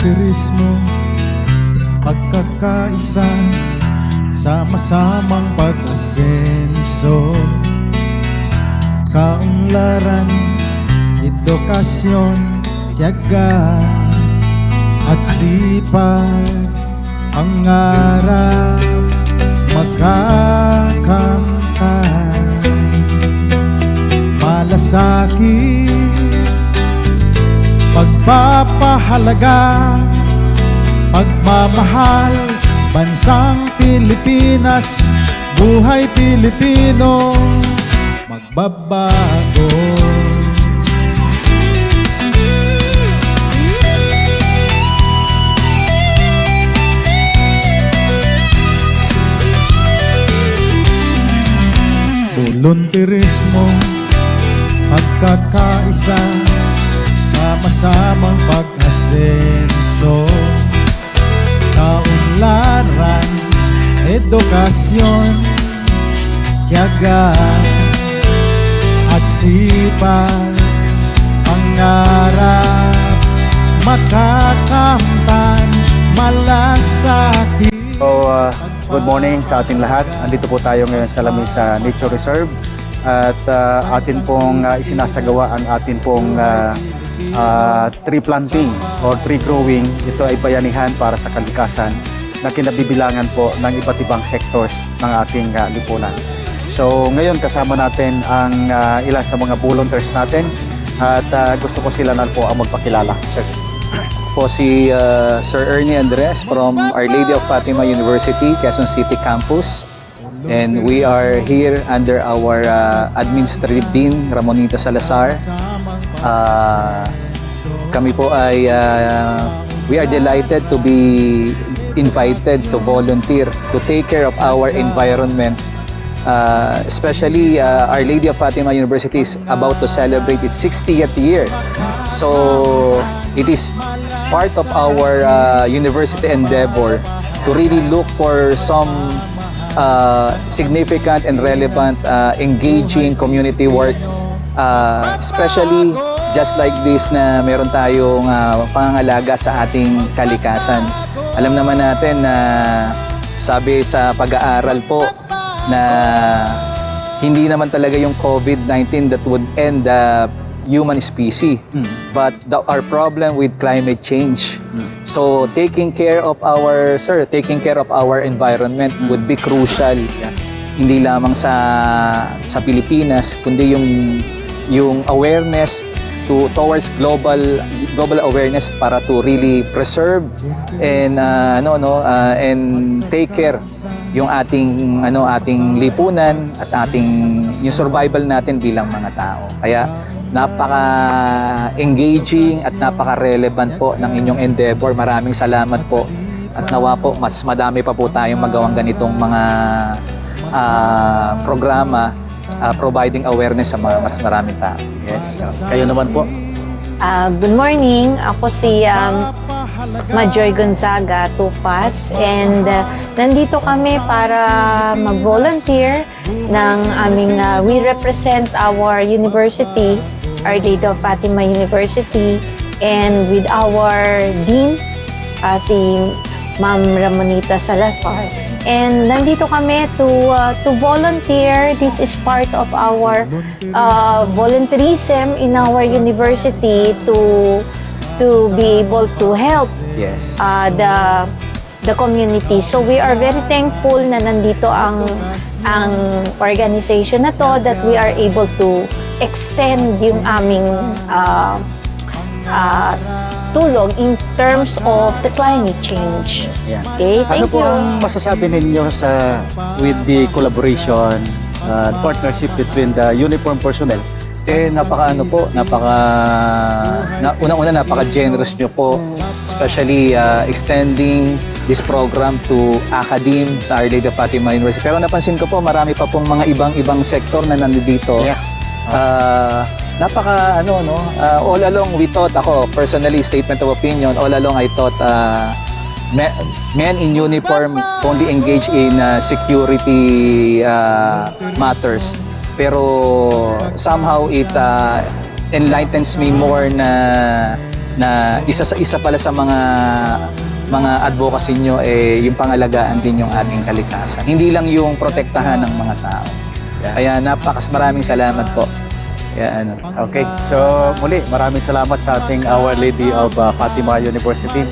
volunteerismo, pagkakaisa, sama-samang pag-asenso, kaunlaran, edukasyon, tiyaga at sipag, pangarap, magkakamtan, malasakit, pagpapahalaga, pagmamahal, bansang Pilipinas, buhay Pilipino, magbabago. Volunteerismo, pagkakaisa, sama-samang pag-asenso, kaunlaran, edukasyon, tiyaga at sipag, pangarap, makakamtan, malasakit. So, good morning sa ating lahat. Andito po tayo ngayon sa Lamesa Nature Reserve at atin pong isinasagawa ang atin pong tree planting or tree growing. Ito ay bayanihan para sa kalikasan na kinabibilangan po ng iba't ibang sectors ng ating lipunan. So ngayon kasama natin ang ilan sa mga volunteers natin at gusto ko sila na po ang magpakilala. Sir. Po si Sir Ernie Andres from Our Lady of Fatima University, Quezon City Campus. And we are here under our Administrative Dean, Ramonita Salazar. Kami po ay, we are delighted to be invited to volunteer to take care of our environment. Especially Our Lady of Fatima University is about to celebrate its 60th year. So it is part of our university endeavor to really look for some significant and relevant engaging community work, especially just like this na meron tayong pangangalaga sa ating kalikasan. Alam naman natin na sabi sa pag-aaral po na hindi naman talaga yung COVID-19 that would end the human species, but our problem with climate change. So taking care of our environment would be crucial. Hindi lamang sa Pilipinas, kundi yung awareness towards global awareness para to really preserve and and take care yung ating lipunan at yung survival natin bilang mga tao. Kaya napaka-engaging at napaka-relevant po ng inyong endeavor. Maraming salamat po. At nawa po, mas madami pa po tayong magawang ganitong mga programa providing awareness sa mas maraming tao. Yes. Kayo naman po. Good morning. Ako si Majoy Gonzaga Tupas and nandito kami para mag-volunteer ng aming we represent our university, Our Lady of Fatima University, and with our dean, si Ma'am Ramonita Salazar. And nandito kami to volunteer. This is part of our volunteerism in our university to be able to help the community. So we are very thankful na nandito ang organization na to, that we are able to extend yung aming tulong in terms of the climate change. Yeah. Okay, Ano thank po you. ang masasabi ninyo with the collaboration, partnership between the uniformed personnel? Unang-una napaka-generous nyo po, especially extending this program to academe sa Our Lady of Fatima University. Pero napansin ko po, marami pa pong mga ibang sektor na nandito. Yes. All along we thought, ako personally, statement of opinion, all along I thought men in uniform only engage in security matters. Pero somehow it enlightens me more na na isa pala sa mga advocacy nyo yung pangalagaan din yung ating kalikasan. Hindi lang yung protektahan ng mga tao. Kaya maraming salamat po. Kaya Okay, so muli maraming salamat sa ating Our Lady of Fatima University.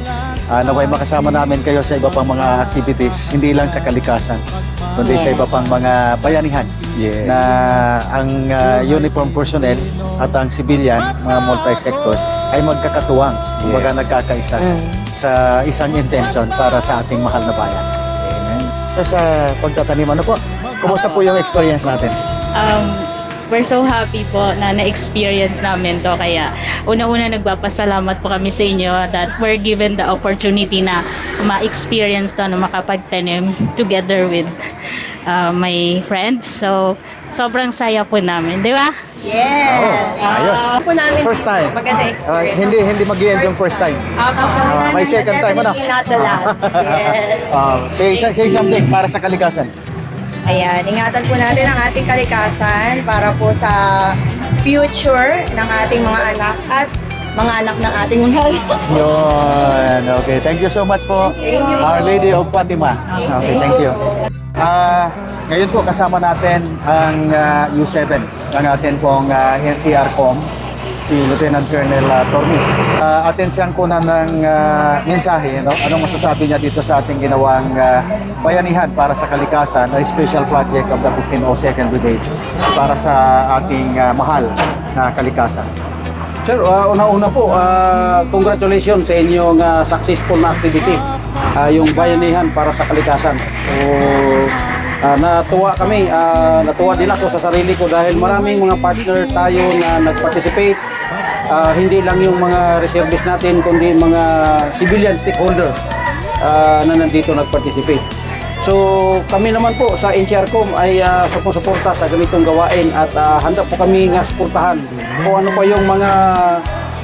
Naway makasama namin kayo sa iba pang mga activities, hindi lang sa kalikasan, kundi sa iba pang mga bayanihan Yes. na ang uniform personnel at ang civilian, mga multi-sectors, ay magkakatuwang, kumbaga Yes. nagkakaisa sa isang intention para sa ating mahal na bayan. Amen. So sa pagtatanim, ano po? Kumusta po yung experience natin? We're so happy po na na-experience namin to. Kaya una-una nagpapasalamat po kami sa inyo that we're given the opportunity na ma-experience to, na makapagtanim together with my friends. So, sobrang saya po namin, di ba? Yes! Ayos. Po namin First time. maganda experience. Hindi mag-i-end yung first time. May second time, ano? Definitely not the last. Yes. Say something para sa kalikasan. Ayan, ingatan po natin ang ating kalikasan para po sa future ng ating mga anak at mga anak ng ating mga Yun. Okay, thank you so much po. Thank you. Our Lady of Fatima. Okay, thank you. Ngayon po kasama natin ang U7, ang atin pong NCR-COM, si Lieutenant Colonel Tormis. Atin siyang kunan ng mensahe, no? Anong masasabi niya dito sa ating ginawang bayanihan para sa kalikasan, a special project of the 1502nd Brigade para sa ating mahal na kalikasan. Sir, una-una po, congratulations sa inyong successful na activity, yung bayanihan para sa kalikasan. So, natuwa kami, natuwa din ako sa sarili ko dahil maraming mga partner tayo na nag-participate. Hindi lang yung mga reservists natin, kundi mga civilian stakeholders na nandito nag-participate. So kami naman po sa NCR-COM ay sumusuporta sa ganitong gawain at handa po kami nga suportahan kung ano pa yung mga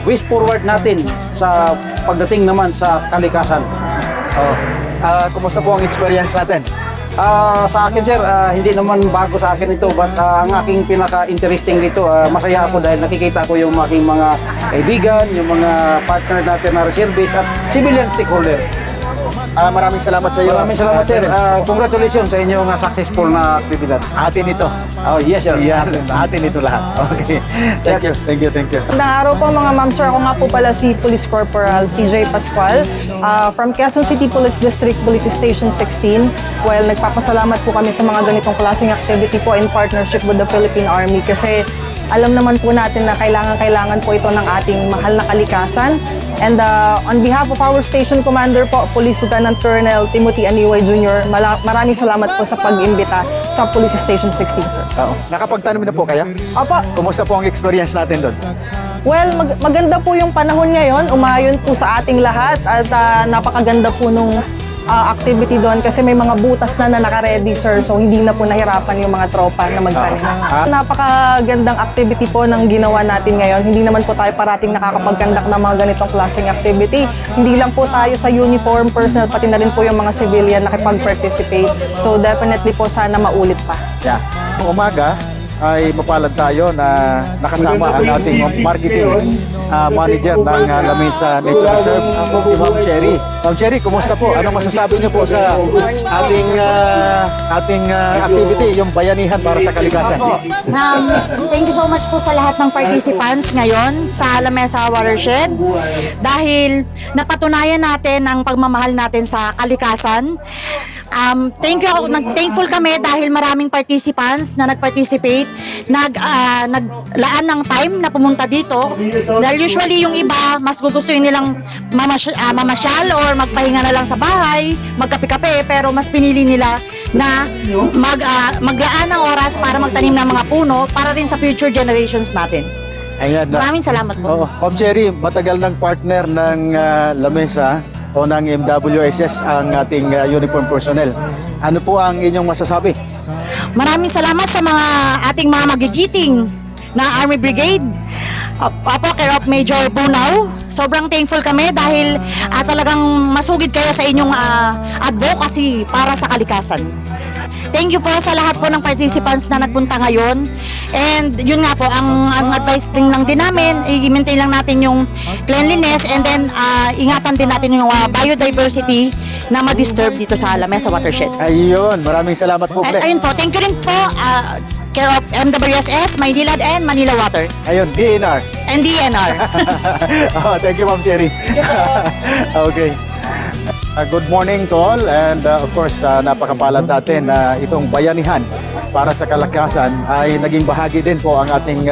ways forward natin sa pagdating naman sa kalikasan. Kumusta po ang experience natin? Sa akin sir, hindi naman bago sa akin ito, but ang aking pinaka-interesting dito, masaya ako dahil nakikita ko yung aking mga kaibigan, yung mga partner natin na reservists at civilian stakeholder. Maraming salamat sa iyo. Maraming salamat sir. Congratulations sa inyong successful na aktibidad. Atin ito. Oh, yes sir. Yan, atin ito lahat. Okay. Thank you. Magandang araw po mga ma'am sir. Ako nga po pala si Police Corporal CJ Pascual from Quezon City Police District Police Station 16. Well, nagpapasalamat po kami sa mga ganitong klaseng activity po in partnership with the Philippine Army kasi alam naman po natin na kailangan po ito ng ating mahal na kalikasan. And on behalf of our station commander po, Police Lieutenant Colonel Timothy Aniway Jr., maraming salamat po sa pag-imbita sa Police Station 16, sir. Nakapagtanim na po kaya? Opo. Kumusta po ang experience natin doon? Well, maganda po yung panahon ngayon. Umayon po sa ating lahat at napakaganda po nung activity doon kasi may mga butas na naka-ready, sir. So, hindi na po nahirapan yung mga tropa na magtanim. Napakagandang activity po ng ginawa natin ngayon. Hindi naman po tayo parating nakakapag-conduct ng mga ganitong klaseng activity. Hindi lang po tayo sa uniform personnel, pati na rin po yung mga civilian nakipag-participate. So, definitely po sana maulit pa. Yeah. Umaga ay mapalad tayo na nakasama ang ating marketing manager ng Lamesa Nature Reserve, si Ma'am Cherry. Ma'am Cherry, kumusta po? Anong masasabi niyo po sa ating activity, yung bayanihan para sa kalikasan? Thank you so much po sa lahat ng participants ngayon sa Lamesa Watershed dahil napatunayan natin ang pagmamahal natin sa kalikasan. Thankful kami dahil maraming participants na nag-participate, naglaan ng time na pumunta dito. Dahil usually yung iba, mas gugustuhin nilang mamasyal or magpahinga na lang sa bahay, magkape-kape, pero mas pinili nila na maglaan ng oras para magtanim ng mga puno para rin sa future generations natin. Ayan, Maraming salamat po. Ma'am Cherry, matagal ng partner ng Lamesa o ng MWSS ang ating uniform personnel. Ano po ang inyong masasabi? Maraming salamat sa mga ating mga magigiting na Army Brigade. Apo, care of Major Bunaw. Sobrang thankful kami dahil talagang masugid kayo sa inyong advocacy para sa kalikasan. thank you po sa lahat po ng participants na nagpunta ngayon. And yun nga po, ang advice din lang din namin, i-maintain lang natin yung cleanliness and then ingatan din natin yung biodiversity na ma-disturb dito sa Lamesa Watershed. Ayun, maraming salamat po, Pre. Ayun po, thank you rin po, care of MWSS, Maynilad and Manila Water. Ayun, DNR. And DNR. Thank you, Ma'am Sherry. Okay. Good morning to all and of course napakapalad natin na itong bayanihan para sa kalakasan ay naging bahagi din po ang ating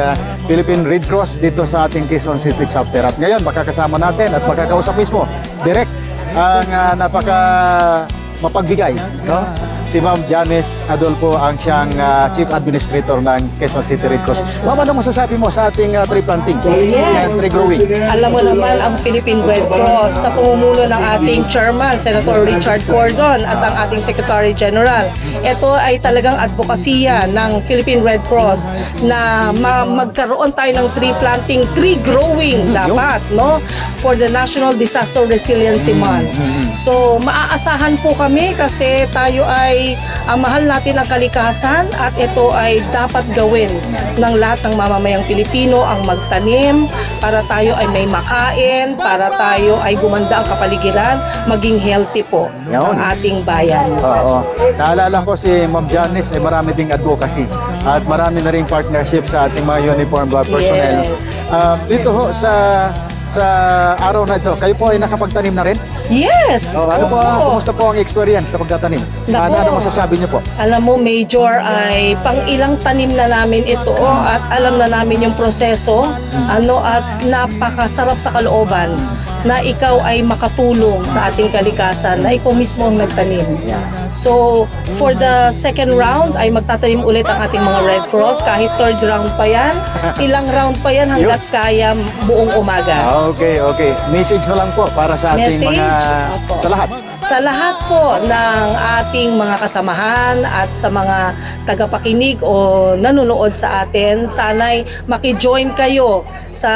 Philippine Red Cross dito sa ating Quezon City chapter. At ngayon makakasama natin at makakausap mismo direct ang napaka mapagbigay, no? Si Ma'am Janice Adolfo ang siyang Chief Administrator ng Quezon City Red Cross. Ma'am, ano masasabi mo sa ating tree planting and tree growing? Alam mo naman ang Philippine Red Cross sa pamumuno ng ating Chairman, Senator Richard Cordon at ang ating Secretary General. Ito ay talagang advokasya ng Philippine Red Cross na magkaroon tayo ng tree planting, tree growing dapat, no? For the National Disaster Resiliency Month. So, maaasahan po kami kasi tayo ay ang mahal natin ang kalikasan at ito ay dapat gawin ng lahat ng mamamayang Pilipino ang magtanim para tayo ay may makain, para tayo ay gumanda ang kapaligiran, maging healthy po ang ating bayan. Oo. Naalala ko si Ma'am Janice ay marami ding advocacy at marami na ring partnership sa ating mga uniformed personnel. Yes. Dito ho sa araw na ito, kayo po ay nakapagtanim na rin? Yes! Kumusta po ang experience sa pagtatanim? Ano masasabi niyo po? Alam mo, Major, ay pang ilang tanim na namin ito at alam na namin yung proseso at napakasarap sa kalooban na ikaw ay makatulong sa ating kalikasan na ikaw mismo ang nagtanim. So, for the second round ay magtatanim ulit ang ating mga Red Cross kahit third round pa yan. Ilang round pa yan hanggat kaya buong umaga. Okay. Message na lang po para sa ating sa lahat. Sa lahat po ng ating mga kasamahan at sa mga tagapakinig o nanonood sa atin, sana'y makijoin kayo sa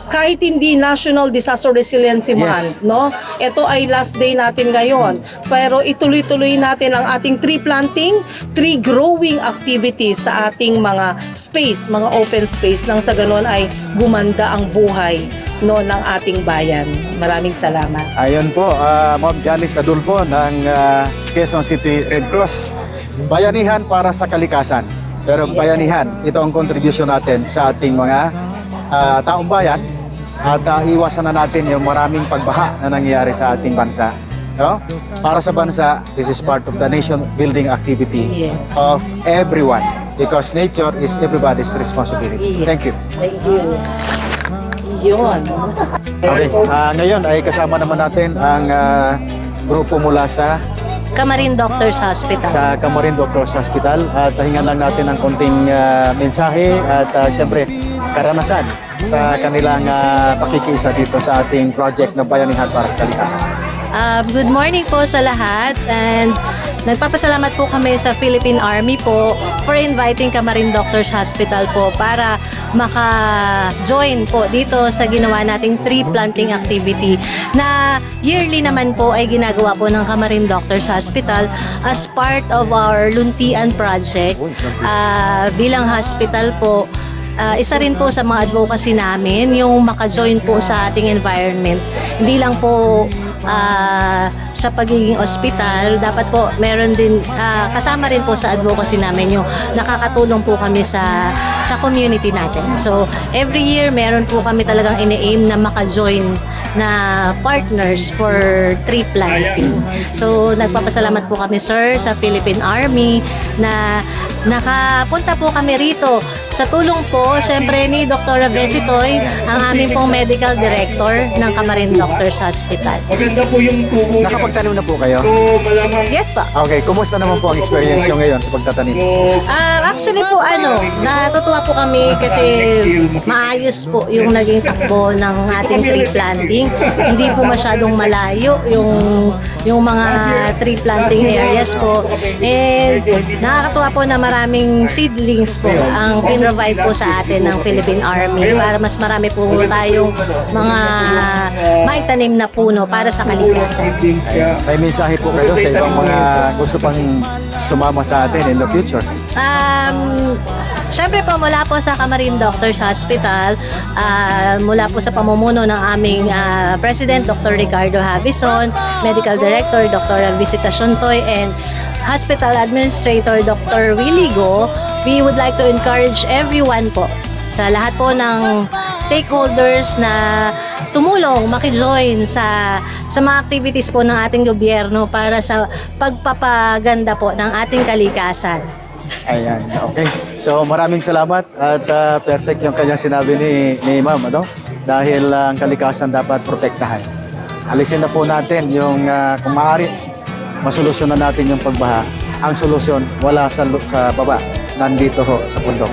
kahit hindi National Disaster Resiliency Month, no? Ito ay last day natin ngayon, pero ituloy-tuloy natin ang ating tree planting, tree growing activities sa ating mga space, mga open space, nang sa ganun ay gumanda ang buhay ng ating bayan. Maraming salamat. Ayun po, Ma'am Janice Adolfo ng Quezon City Red Cross. Bayanihan para sa kalikasan. Pero bayanihan, ito ang contribution natin sa ating mga taong bayan at iwasan na natin yung maraming pagbaha na nangyayari sa ating bansa. No? Para sa bansa, this is part of the nation building activity of everyone because nature is everybody's responsibility. Thank you. Thank you. Yun. Okay, ngayon ay kasama naman natin ang grupo mula sa Camarin Doctors Hospital. sa Camarin Doctors Hospital at hingan lang natin ng konting mensahe at syempre karanasan sa kanilang pakikiisa dito sa ating project na Bayanihan para sa Kalikasan. Good morning po sa lahat and nagpapasalamat po kami sa Philippine Army po for inviting Camarin Doctors Hospital po para maka-join po dito sa ginawa nating tree planting activity na yearly naman po ay ginagawa po ng Camarin Doctors Hospital as part of our Luntian project. Bilang hospital po, isa rin po sa mga advocacy namin yung maka-join po sa ating environment. Hindi lang po sa pagiging ospital, dapat po meron din kasama rin po sa advocacy namin yung nakakatulong po kami sa community natin. So every year meron po kami talagang ine-aim na maka-join na partners for tree planting. So nagpapasalamat po kami sir sa Philippine Army na nakapunta po kami rito sa tulong po syempre ni Dr. Besitoy, ang aming pong medical director ng Camarin Doctors Hospital. Nakapagtanim na po kayo? Yes po. Okay, kumusta naman po ang experience nyo ngayon sa pagtatanim? Actually po natutuwa po kami kasi maayos po yung naging takbo ng ating tree planting. Hindi po masyadong malayo yung mga tree planting areas po. And nakakatuwa po na maraming seedlings po ang provide po sa atin ng Philippine Army para mas marami po tayong mga maitanim na puno para sa kalikasan. May mensahe po kayo sa ibang mga gusto pang sumama sa atin in the future? Siyempre po mula po sa Camarines Doctors Hospital, mula po sa pamumuno ng aming President Dr. Ricardo Havison, Medical Director Dr. Visita Shontoy, and Hospital Administrator Dr. Willie Go, we would like to encourage everyone po, sa lahat po ng stakeholders na tumulong, makijoin sa mga activities po ng ating gobyerno para sa pagpapaganda po ng ating kalikasan. Ayan, okay. So maraming salamat at perfect yung kanyang sinabi ni Ma'am, ano? Dahil ang kalikasan dapat protektahan. Alisin na po natin yung kung maaari, masolusyonan natin yung pagbaha. Ang solusyon wala sa baba, nandito ho sa bundok.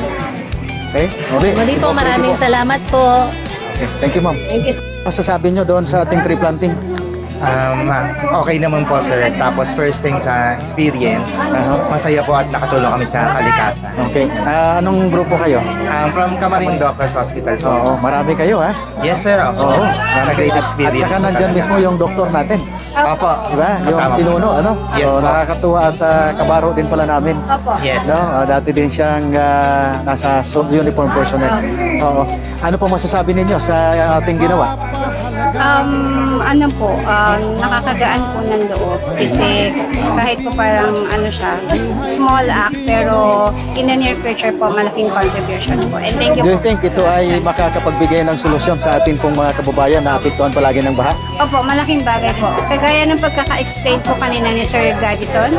Okay? Muli po, maraming salamat po. Okay. Thank you, Ma'am. Thank you. Masasabi nyo doon sa ating tree planting? Okay naman po sir. Tapos first thing sa experience, masaya po at nakatulong kami sa kalikasan. Okay. Anong grupo kayo? From Camarines Doctors Hospital po. Oo, marami kayo ha? Yes sir, opo. Sa great experience. At saka nandyan mismo yung doktor natin. Opo. Diba? Yung Kasama po. pinuno, ano? Yes So, po. nakakatuwa at kabaro din pala namin. Yes. No? Dati din siyang nasa uniform personnel. Oo. Ano po masasabi ninyo sa ating ginawa? Ano po, nakakagaan po ng loob kasi kahit po parang ano siya, small act pero in the near future po malaking contribution po. And thank you Do you po. think ito ay makakapagbigay ng solusyon sa atin pong mga kababayan na apektuhan palagi ng baha? Opo, malaking bagay po. Kagaya ng pagkaka-explain po kanina ni Sir Gadison,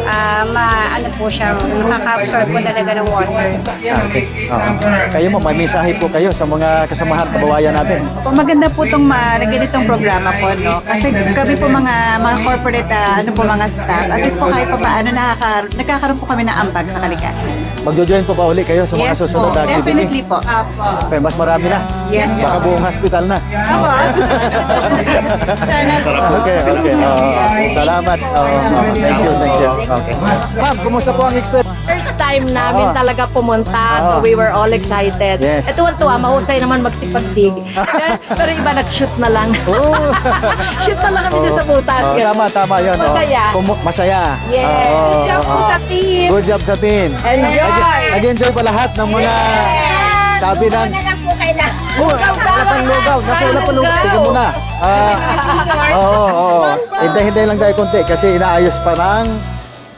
ano po siya, nakaka-absorb po talaga ng water. Okay. Oo. Kayo mo, may mensahe po kayo sa mga kasamahan, kababayan natin. Maganda po itong ganitong programa po, no? Kasi kami po mga corporate, mga staff, at least po kahit pa paano nagkakaroon po kami ng ambag sa kalikasan. Magjo-join po ba uli kayo sa mga Yes susunod po, na activity? definitely po. Okay, mas marami na. Yes po. Baka buong hospital na. Okay. Oo. Salamat. Oo. Thank you. Okay. Ma'am, kumusta po ang experience? First time namin Oo. talaga pumunta, so Oo. we were all excited. Yes. Tuwan-tuwa, mahusay naman magsipagdig. Pero iba nag-shoot na lang. Oh. Shoot na lang kami doon sa butas. Oh, tama yun. oh. Masaya. Masaya. Yes. Oo, Good job po oo. sa team. Good job sa team. Enjoy. Nag-enjoy pa lahat ng mga sabi ng... Lugaw. Naku, wala pa lugaw. Sige muna. Oo. Hintay lang tayo konti kasi inaayos pa ng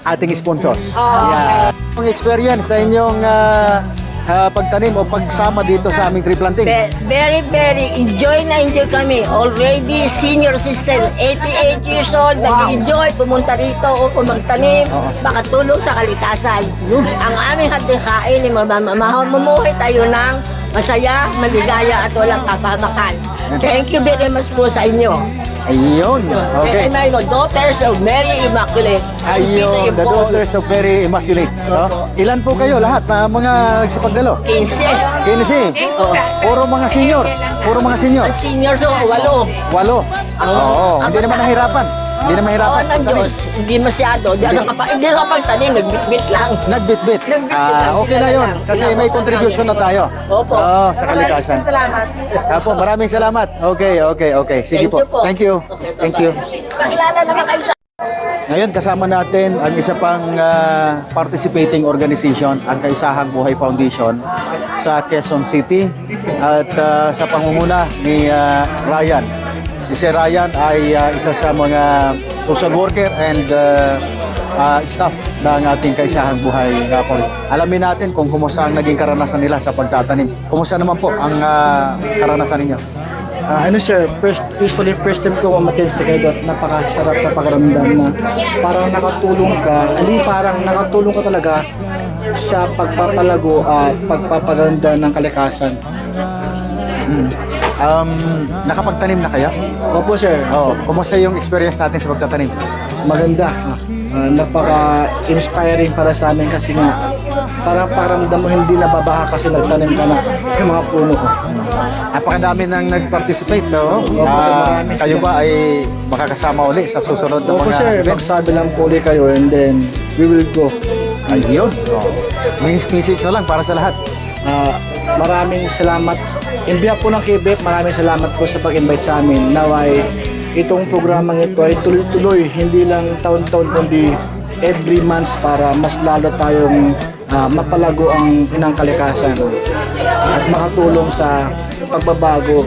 ating sponsor. Yeah. Ang experience sa inyong pagtanim o pagsama dito sa aming tree planting. Very enjoy kami. Already senior citizen, 88 years old, nag-enjoy pumunta rito upang magtanim, makatulong sa kalikasan. Ang aming hadikain ay mamumuhay tayo ng masaya, maligaya at walang kapahamakan. Thank you very much po sa inyo. Ayun. Okay. And my daughters of Mary Immaculate. Ayun, the daughters of Mary Immaculate. No? Ilan po kayo lahat na mga nagsipagdalo? 15. 15. Puro mga senior. Ang senior to, 8. 8. Oo. Hindi naman nahirapan. Hindi naman mahirapan. Oo, ng Diyos. Hindi masyado. Hindi na kapagtanim, nagbitbit lang. Nagbitbit. Okay na yun. Kasi may contribution na tayo. Opo. Sa kalikasan. Salamat. Apo, maraming salamat. Okay. Sige po. Thank you. Pakilala naman kayo sa... Ngayon kasama natin ang isa pang participating organization, ang Kaisahang Buhay Foundation sa Quezon City at sa pangunguna ni Ryan. Si Sir Ryan ay isa sa mga social worker and staff ng ating Kaisahang Buhay Foundation. Alamin natin kung kumusta ang naging karanasan nila sa pagtatanim. Kumusta naman po ang karanasan ninyo? First time ko umattend sa kayo at napakasarap sa pakiramdam na parang nakatulong ka talaga sa pagpapalago at pagpapaganda ng kalikasan. Nakapagtanim na kayo? Opo sir, Kumusta yung experience natin sa pagtatanim? maganda. Napaka-inspiring para sa amin kasi nga parang paramdam mo hindi nababaha kasi nagtanim ka na yung mga puno ko. Napakadami nang nag-participate, no? Opo, sir, marami Kayo sila. ba ay makakasama uli sa susunod na Opo mga sir, event? magsabi lang po ulit kayo and then we will go. Ayun. Message na lang para sa lahat. Maraming salamat. In behalf po ng KBF, maraming salamat po sa pag-invite sa amin. Naway, itong programang ito ay tuloy-tuloy, hindi lang taon-taon kundi every month para mas lalo tayong mapalago ang ng kalikasan at makatulong sa pagbabago,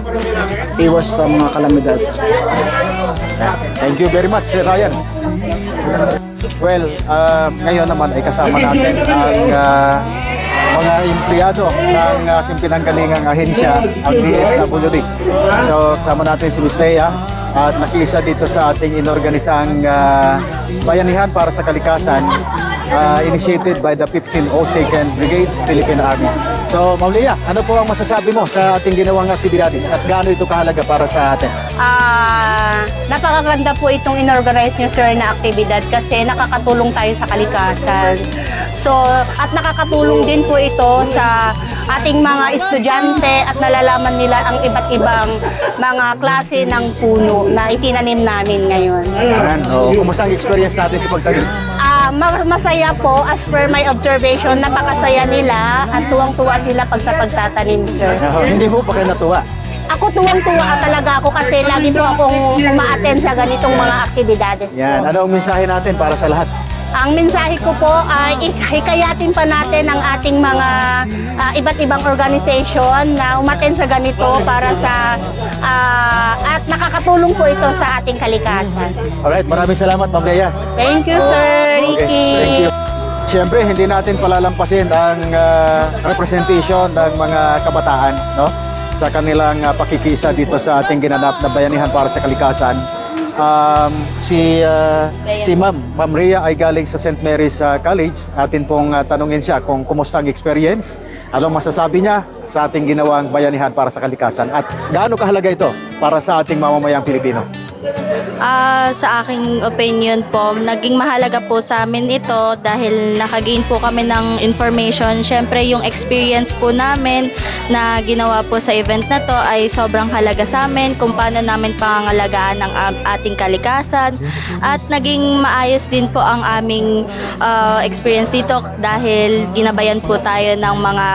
iwas sa mga kalamidad. Thank you very much, Sir Ryan. Well, ngayon naman ay kasama natin ang mga empleyado ng ating pinanggalingang ahensya, ang DSWD. So, kasama natin si Miss Lea at nakiisa dito sa ating inorganisang bayanihan para sa kalikasan, initiated by the 1502nd Brigade, Philippine Army. So, Ma'am Lea, ano po ang masasabi mo sa ating ginawang aktibidades at gaano ito kahalaga para sa atin? Napakaganda po itong inorganize niyo, sir, na aktibidad kasi nakakatulong tayo sa kalikasan. So, at nakakatulong din po ito sa ating mga estudyante at nalalaman nila ang iba't ibang mga klase ng puno na itinanim namin ngayon. Kumusta ang experience natin sa pagtanim? Masaya po, as per my observation, napakasaya nila at tuwang-tuwa sila pag sa pagtatanim, sir. Hindi po pa kayo natuwa? Ako tuwang-tuwa talaga ako kasi lagi po akong uma-attend sa ganitong mga aktibidades. Yan. Ano ang mensahe natin para sa lahat? Ang mensahe ko po ay hikayatin pa natin ang ating mga iba't ibang organization na umattend sa ganito para sa at nakakatulong po ito sa ating kalikasan. Alright, maraming salamat, Ma'am Lea. Thank you, Sir Ricky. Thank you. Siyempre, hindi natin palalampasin ang representation ng mga kabataan, no? Sa kanilang pakikisa dito sa ating ginanap na bayanihan para sa kalikasan. Si Ma'am Rhea ay galing sa St. Mary's College. Atin pong tanungin siya kung kumusta ang experience, anong masasabi niya sa ating ginawang bayanihan para sa kalikasan at gaano kahalaga ito para sa ating mamamayang Pilipino. Sa aking opinion po, naging mahalaga po sa amin ito dahil nakagain po kami ng information. Siyempre, yung experience po namin na ginawa po sa event na to ay sobrang halaga sa amin kung paano namin pangangalagaan ang ating kalikasan. At naging maayos din po ang aming experience dito dahil ginabayan po tayo ng mga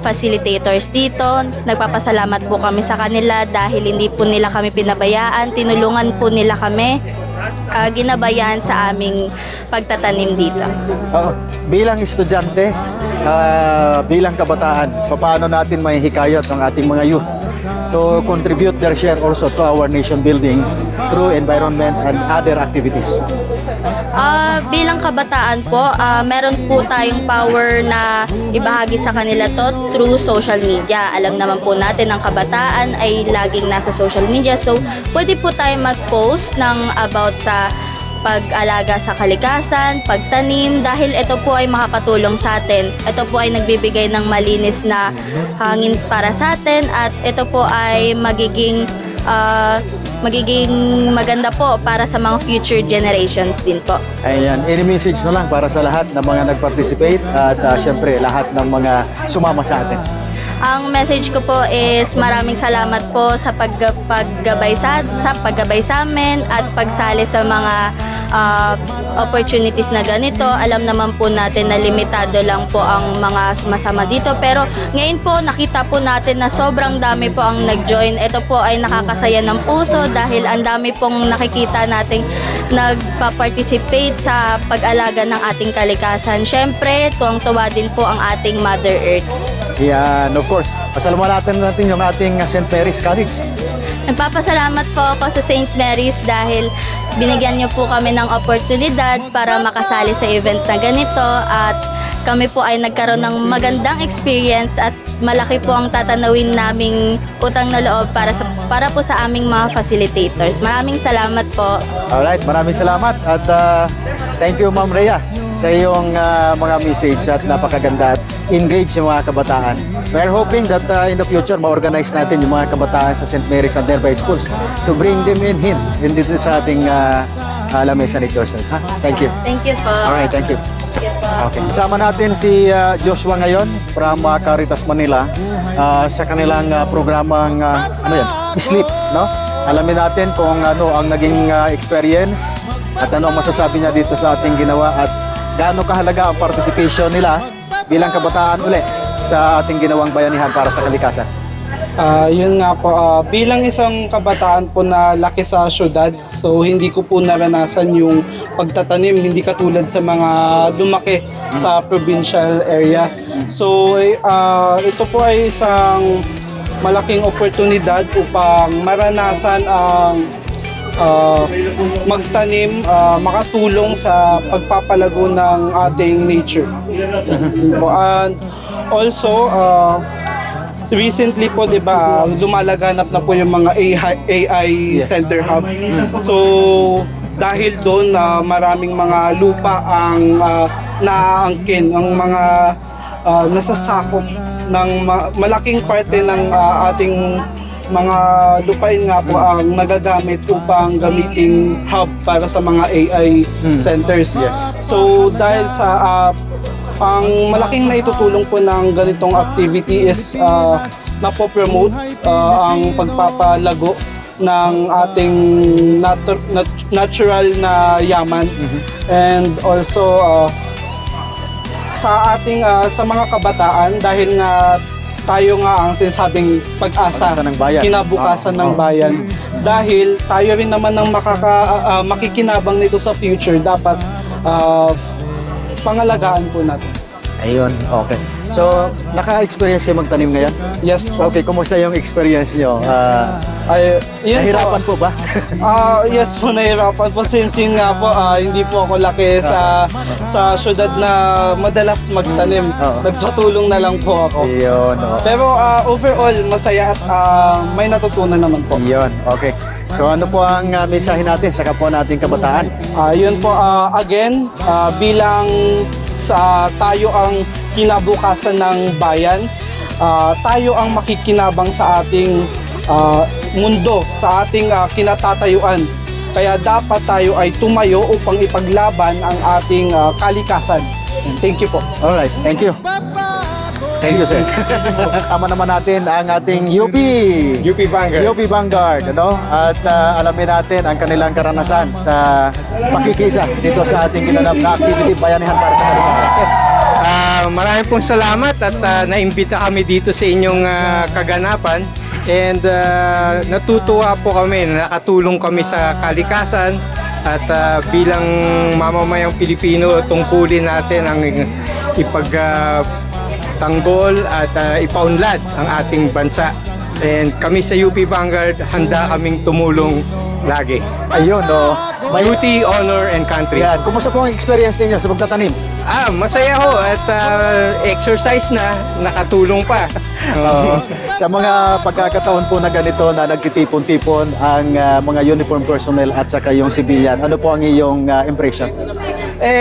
facilitators dito. Nagpapasalamat po kami sa kanila dahil hindi po nila kami pinabayaan, tinulungan po nila kami, ginabayan sa aming pagtatanim dito. Bilang estudyante, bilang kabataan, paano natin may hikayat ng ating mga youth to contribute their share also to our nation building through environment and other activities? Bilang kabataan po, meron po tayong power na ibahagi sa kanila to through social media. Alam naman po natin ang kabataan ay laging nasa social media. So, pwede po tayo mag-post ng about sa pag-alaga sa kalikasan, pagtanim, dahil ito po ay makakatulong sa atin. Ito po ay nagbibigay ng malinis na hangin para sa atin at ito po ay magiging maganda po para sa mga future generations din po. Ayan, any message na lang para sa lahat ng mga nag-participate at syempre lahat ng mga sumama sa atin? Ang message ko po is maraming salamat po sa paggabay sa amin at pagsali sa mga opportunities na ganito. Alam naman po natin na limitado lang po ang mga sumasama dito, pero ngayon po nakita po natin na sobrang dami po ang nag-join. Ito po ay nakakasaya ng puso dahil ang dami pong nakikita nating nagpa-participate sa pag-alaga ng ating kalikasan. Syempre, tuwang-tuwa din po ang ating Mother Earth. Yan, of course. Pasalamatan natin yung ating St. Mary's College. Nagpapasalamat po ako sa St. Mary's dahil binigyan niyo po kami ng oportunidad para makasali sa event na ganito at kami po ay nagkaroon ng magandang experience at malaki po ang tatanawin naming utang na loob para po sa aming mga facilitators. Maraming salamat po. Alright, maraming salamat at thank you, Ma'am Rhea, sa iyong mga message at napakaganda at engage yung mga kabataan. We're hoping that in the future ma-organize natin yung mga kabataan sa St. Mary's and nearby schools to bring them in dito sa ating lamesa ni Joseph. Thank you. Thank you po. Alright, thank you. Okay. Kasama natin si Joshua ngayon from Caritas Manila sa kanilang programang Sleep, no? Alamin natin kung ano ang naging experience at ano ang masasabi niya dito sa ating ginawa at gaano kahalaga ang participation nila bilang kabataan ulit sa ating ginawang bayanihan para sa kalikasan. Yun nga po, bilang isang kabataan po na laki sa syudad, so hindi ko po naranasan yung pagtatanim, hindi katulad sa mga lumaki sa provincial area. So ito po ay isang malaking oportunidad upang maranasan ang magtanim, makatulong sa pagpapalago ng ating nature. And also, recently po, di ba, lumalaganap na po yung mga AI Center Hub. So, dahil doon, maraming mga lupa ang naaangkin, ang mga nasasakop ng malaking parte ng ating mga lupain nga po ang nagagamit upang gamiting hub para sa mga AI centers. So, dahil sa ang malaking naitutulong po ng ganitong activity is napopromote ang pagpapalago ng ating natural na yaman. And also sa ating sa mga kabataan, dahil nga tayo nga ang sinasabing pag-asa ng bayan. Kinabukasan ng bayan. Dahil tayo rin naman ang makikinabang nito sa future, dapat pangalagaan po natin. Ayun, okay. So, naka-experience kayo magtanim ngayon? Yes po. Okay, kumusta yung experience nyo? Yun Nahirapan po ba? Yes po, nahirapan po. Since yun nga po, hindi po ako laki sa syudad na madalas magtanim. Nagpatulong na lang po ako. Yun, Pero overall, masaya at may natutunan naman po. Yun, okay. So ano po ang mensahe natin sa kapwa nating kabataan? Yun po, again, bilang tayo ang kinabukasan ng bayan, tayo ang makikinabang sa ating mundo, sa ating kinatatayuan. Kaya dapat tayo ay tumayo upang ipaglaban ang ating kalikasan. Thank you po. Alright, thank you. Thank you, sir. Tama naman natin ang ating UP Vanguard, ano? At alamin natin ang kanilang karanasan sa pakikisa dito sa ating ginanap na activity Bayanihan para sa Kalikasan. Maraming pong salamat at naimbita kami dito sa inyong kaganapan. And natutuwa po kami na nakatulong kami sa kalikasan at bilang mamamayang Pilipino, tungkulin natin ang ipagtanggol at ipaunlad ang ating bansa. And kami sa UP Vanguard, handa kaming tumulong lagi. Ayun, Duty, honor, and country. Yan. Kumusta po ang experience ninyo sa pagtatanim? Masaya ho at exercise na, nakatulong pa. Sa mga pagkakataon po na ganito na nagtitipon-tipon ang mga uniform personnel at saka yung civilian, ano po ang iyong impression?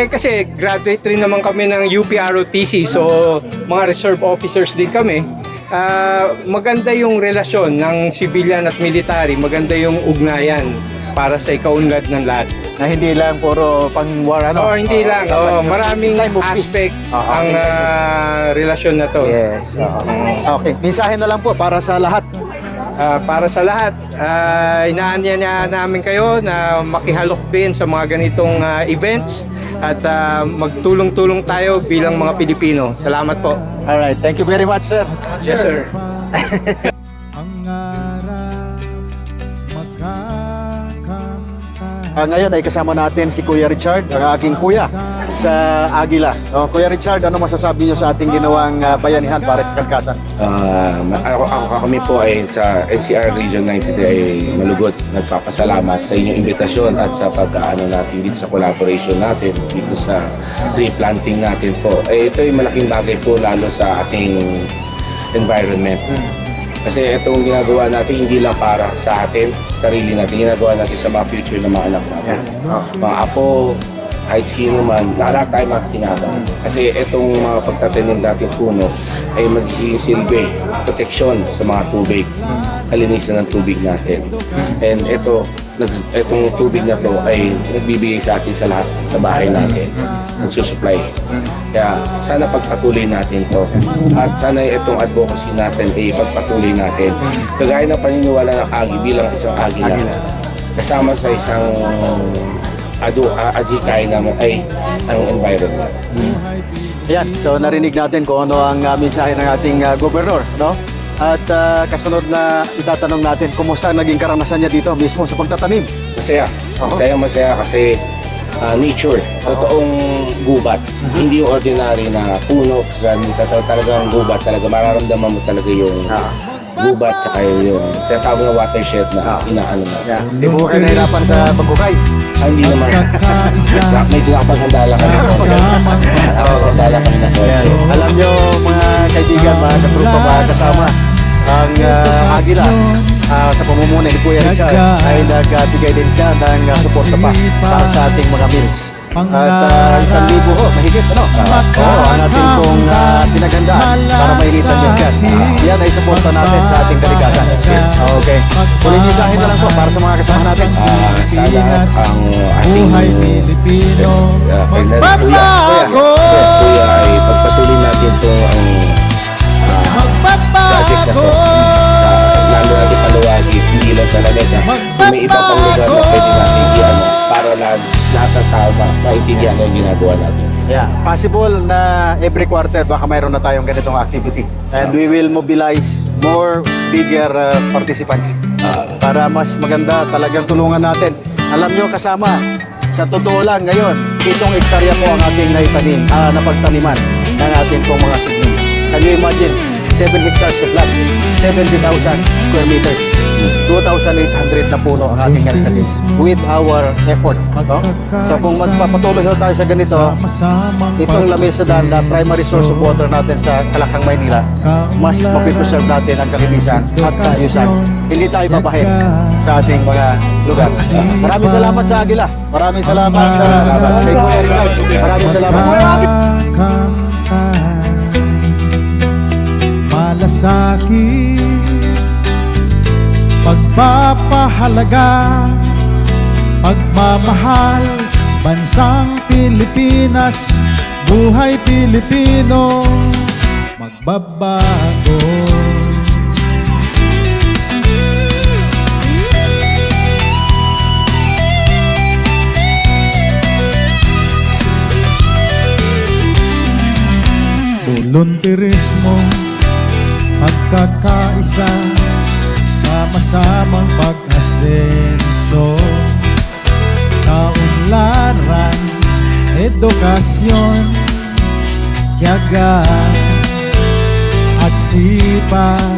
Kasi graduate rin naman kami ng UPROTC, so mga reserve officers din kami. Maganda yung relasyon ng civilian at military, maganda yung ugnayan para sa ikaunlad ng lahat. Na hindi lang puro pang-war, ano? Hindi lang. Maraming aspect ang relasyon na to. Yes. Okay, mensahe na lang po para sa lahat. Para sa lahat, inaanya namin kayo na makihalok din sa mga ganitong events at magtulong-tulong tayo bilang mga Pilipino. Salamat po. Alright, thank you very much, sir. Yes, sir. Ngayon ay kasama natin si Kuya Richard, ang aking kuya sa Aguila. Kuya Richard, ano masasabi niyo sa ating ginawang bayanihan para sa kalikasan? Kami po ay sa NCR Region 93 ay malugod nagpapasalamat sa inyong imbitasyon at sa pag-aano natin dito sa collaboration natin dito sa tree planting natin po. Ito ay malaking bagay po lalo sa ating environment. Kasi itong ginagawa natin hindi lang para sa atin, sarili natin, ginagawa natin sa mga future na mga anak natin. Mga apo, kahit sino man, lahat tayo makikinabang. Kasi itong mga pagtatanim natin puno ay magiging silbi, proteksyon sa mga tubig, kalinisan ng tubig natin. And itong tubig na to ay nagbibigay sa atin sa lahat, sa bahay natin, nagsusupply. Kaya sana pagpatuloy natin to at sana itong advocacy natin ay pagpatuloy natin. Kagaya ng paniniwala ng Agi bilang isang Agila, kasama sa isang adhikain naman ay ang environment. Ayan, so narinig natin kung ano ang mensahe ng ating gobernador, no? At kasunod na itatanong natin, kumusta naging karanasan niya dito mismo sa pagtatanim? Masaya. Masaya kasi nature, totoong gubat. Hindi yung ordinary na puno, talagang gubat, talaga mararamdaman mo talaga yung gubat tsaka yung tinatawag na watershed na inaano na. Hindi po kayo nahirapan sa paghukay? Hindi naman. Medyo nakapaghandala kami. Nakapaghandala kami na po. Alam nyo mga kaibigan, mga katrupa, mga kasama, ang Agila sa pamumuno ni Kuya Richard ay nagbigay din siya ng suporta pa para sa ating mga meals. At 1,000 mahigit, ano? Ang ating pong pinaghandaan para mainitan yung yan. Yan ay suporta natin sa ating kalikasan. Okay. Huling mensahe na lang po para sa mga kasama natin. Sa lahat ang ating Kuya ay pagpatuloy natin itong project na to. Lalo natin paluwagi, hindi lang sa lamesa. Kung may iba pang lugar na pwede natin i-ano para lahat ng tao maintindihan ang ginagawa natin. Yeah, possible na every quarter baka mayroon na tayong ganitong activity. And we will mobilize more bigger participants para mas maganda talagang tulungan natin. Alam nyo kasama, sa totoo lang ngayon, 7 hektarya po ang ating napagtaniman ng ating pong mga seedlings. Can you imagine? 7 hectares of land, 70,000 square meters, 2,800 na puno ang ating nagtanim with our effort. So kung magpapatuloy tayo sa ganito, itong Lamisadan na primary source of water natin sa Kalakang, Maynila, mas mapipreserve natin ang kalinisan at kaayusan. Hindi tayo babahin sa ating mga lugar. Maraming salamat sa Agila. Maraming salamat sa kay Kuya Richard. Maraming salamat. Malasakit, pagpapahalaga, pagmamahal, bansang Pilipinas, buhay Pilipino, magbabago. Volunteerismo, pagkakaisa, sama-samang pag-asenso, kaunlaran, edukasyon, tiyaga at sipag.